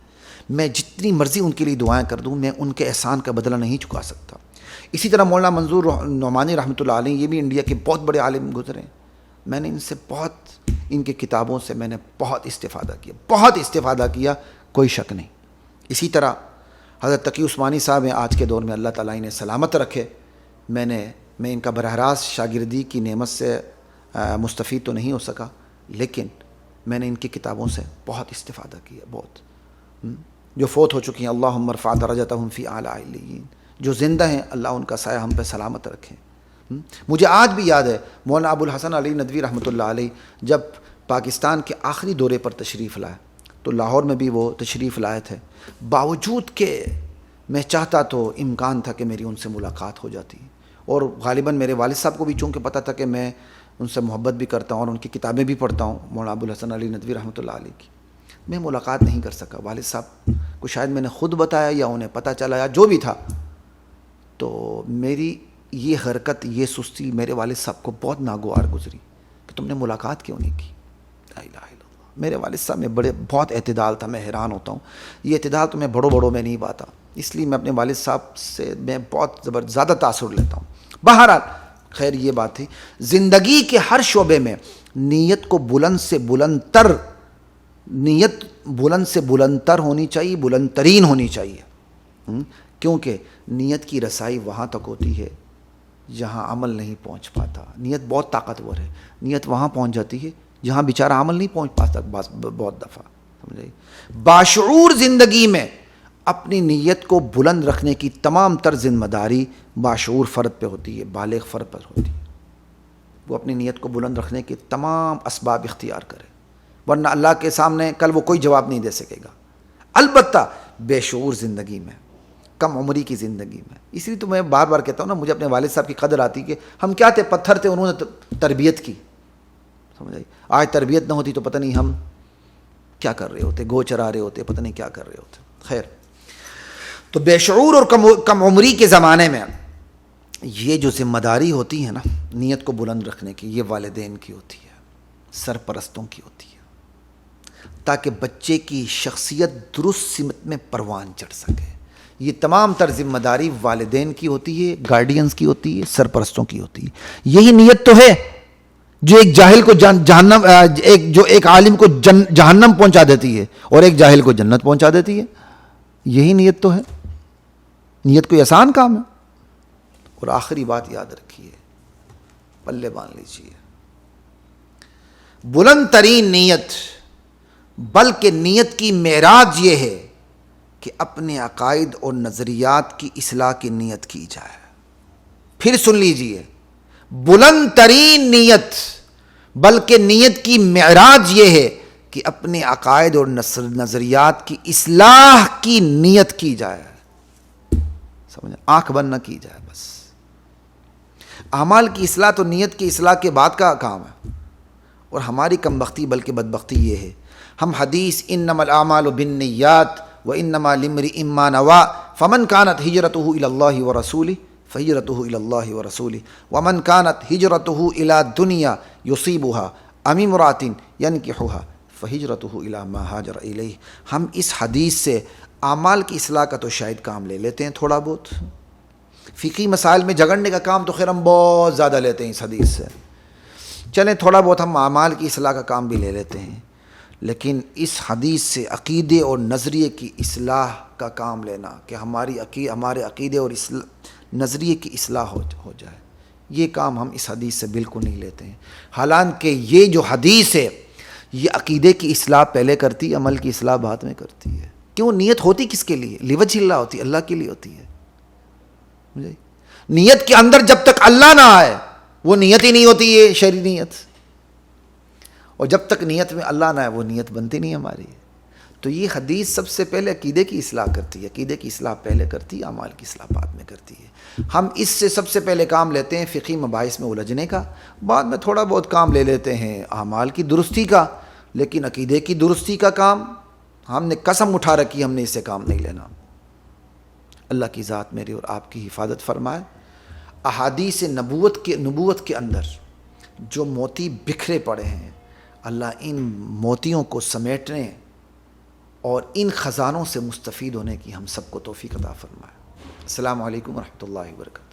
میں جتنی مرضی ان کے لیے دعائیں کر دوں، میں ان کے احسان کا بدلہ نہیں چکا سکتا. اسی طرح مولانا منظور نعمانی رحمۃ اللہ علیہ، یہ بھی انڈیا کے بہت بڑے عالم گزرے. میں نے ان سے بہت، ان کے کتابوں سے میں نے بہت استفادہ کیا، بہت استفادہ کیا، کوئی شک نہیں. اسی طرح حضرت تقی عثمانی صاحب ہیں، آج کے دور میں اللہ تعالیٰ انہیں سلامت رکھے. میں ان کا براہ راست شاگردی کی نعمت سے مستفید تو نہیں ہو سکا، لیکن میں نے ان کی کتابوں سے بہت استفادہ کیا، بہت. جو فوت ہو چکی ہیں اللہم ارفع درجتہم فی اعلی علیین، جو زندہ ہیں اللہ ان کا سایہ ہم پہ سلامت رکھیں. مجھے آج بھی یاد ہے مولانا ابو الحسن علی ندوی رحمۃ اللہ علیہ جب پاکستان کے آخری دورے پر تشریف لائے تو لاہور میں بھی وہ تشریف لائے تھے، باوجود کہ میں چاہتا تو امکان تھا کہ میری ان سے ملاقات ہو جاتی، اور غالباً میرے والد صاحب کو بھی چونکہ پتہ تھا کہ میں ان سے محبت بھی کرتا ہوں اور ان کی کتابیں بھی پڑھتا ہوں مولانا ابو الحسن علی ندوی رحمۃ اللہ علیہ کی، میں ملاقات نہیں کر سکا. والد صاحب کو شاید میں نے خود بتایا یا انہیں پتہ چلا یا جو بھی تھا، تو میری یہ حرکت، یہ سستی میرے والد صاحب کو بہت ناگوار گزری کہ تم نے ملاقات کیوں نہیں کی. لا الہ الا اللہ. میرے والد صاحب میں بہت اعتدال تھا. میں حیران ہوتا ہوں، یہ اعتدال تو میں بڑوں میں نہیں پاتا، اس لیے میں اپنے والد صاحب سے میں بہت زیادہ تاثر لیتا ہوں. بہرحال خیر یہ بات تھی. زندگی کے ہر شعبے میں نیت کو بلند سے بلند تر ہونی چاہیے، بلند ترین ہونی چاہیے، کیونکہ نیت کی رسائی وہاں تک ہوتی ہے جہاں عمل نہیں پہنچ پاتا. نیت بہت طاقتور ہے، نیت وہاں پہنچ جاتی ہے جہاں بیچارہ عمل نہیں پہنچ پاتا بہت دفعہ. سمجھے؟ باشعور زندگی میں اپنی نیت کو بلند رکھنے کی تمام تر ذمہ داری باشعور فرد پہ ہوتی ہے، بالغ فرد پر ہوتی ہے. وہ اپنی نیت کو بلند رکھنے کے تمام اسباب اختیار کرے، ورنہ اللہ کے سامنے کل وہ کوئی جواب نہیں دے سکے گا۔ البتہ بے شعور زندگی میں، کم عمری کی زندگی میں، اس لیے تو میں بار بار کہتا ہوں نا، مجھے اپنے والد صاحب کی قدر آتی کہ ہم کیا تھے، پتھر تھے، انہوں نے تربیت کی، سمجھ آئی؟ آج تربیت نہ ہوتی تو پتہ نہیں ہم کیا کر رہے ہوتے، گو چرا رہے ہوتے، پتہ نہیں کیا کر رہے ہوتے۔ خیر، تو بے شعور اور کم عمری کے زمانے میں یہ جو ذمہ داری ہوتی ہے نا نیت کو بلند رکھنے کی، یہ والدین کی ہوتی ہے، سرپرستوں کی ہوتی ہے، تاکہ بچے کی شخصیت درست سمت میں پروان چڑھ سکے۔ یہ تمام تر ذمہ داری والدین کی ہوتی ہے، گارڈینز کی ہوتی ہے، سرپرستوں کی ہوتی ہے۔ یہی نیت تو ہے جو ایک جاہل کو جہنم، ایک عالم کو جہنم پہنچا دیتی ہے اور ایک جاہل کو جنت پہنچا دیتی ہے۔ یہی نیت تو ہے، نیت کوئی آسان کام ہے۔ اور آخری بات یاد رکھیے، پلے باندھ لیجیے، بلند ترین نیت، بلکہ نیت کی معراج یہ ہے کہ اپنے عقائد اور نظریات کی اصلاح کی نیت کی جائے۔ پھر سن لیجیے، بلند ترین نیت بلکہ نیت کی معراج یہ ہے کہ اپنے عقائد اور نظریات کی اصلاح کی نیت کی جائے۔ سمجھا؟ آنکھ بند نہ کی جائے بس۔ اعمال کی اصلاح تو نیت کی اصلاح کے بعد کا کام ہے، اور ہماری کم بختی بلکہ بدبختی یہ ہے، ہم حدیث انما الاعمال بالنیات وانما لامرئ ما نوى فمن كانت هجرته الى الله ورسوله فهجرته الى الله ورسوله ومن كانت هجرته الى دنيا يصيبها ام امرأة ينكحها فهجرته الى ما هاجر اليه۔ ہم اس حدیث سے اعمال کی اصلاح کا تو شاید کام لے لیتے ہیں تھوڑا بہت، فقہی مسائل میں جھگڑنے کا کام تو خیر ہم بہت زیادہ لیتے ہیں اس حدیث سے، چلیں تھوڑا بہت ہم اعمال کی اصلاح کا کام بھی لے لیتے ہیں، لیکن اس حدیث سے عقیدے اور نظریے کی اصلاح کا کام لینا کہ ہمارے عقیدے اور نظریے کی اصلاح ہو جائے، یہ کام ہم اس حدیث سے بالکل نہیں لیتے ہیں۔ حالانکہ یہ جو حدیث ہے یہ عقیدے کی اصلاح پہلے کرتی ہے، عمل کی اصلاح بعد میں کرتی ہے۔ کیوں؟ نیت ہوتی کس کے لیے؟ لوجہ اللہ ہوتی ہے، اللہ کے لیے ہوتی ہے۔ نیت کے اندر جب تک اللہ نہ آئے وہ نیت ہی نہیں ہوتی ہے، شرعی نیت، اور جب تک نیت میں اللہ نہ آئے وہ نیت بنتی نہیں ہماری۔ تو یہ حدیث سب سے پہلے عقیدے کی اصلاح کرتی ہے، عقیدے کی اصلاح پہلے کرتی ہے، اعمال کی اصلاح بعد میں کرتی ہے۔ ہم اس سے سب سے پہلے کام لیتے ہیں فقہی مباحث میں الجھنے کا، بعد میں تھوڑا بہت کام لے لیتے ہیں اعمال کی درستی کا، لیکن عقیدے کی درستی کا کام ہم نے قسم اٹھا رکھی، ہم نے اس سے کام نہیں لینا۔ اللہ کی ذات میری اور آپ کی حفاظت فرمائے۔ احادیث نبوت کے اندر جو موتی بکھرے پڑے ہیں، اللہ ان موتیوں کو سمیٹنے اور ان خزانوں سے مستفید ہونے کی ہم سب کو توفیق عطا فرمائے۔ السلام علیکم ورحمۃ اللہ وبرکاتہ۔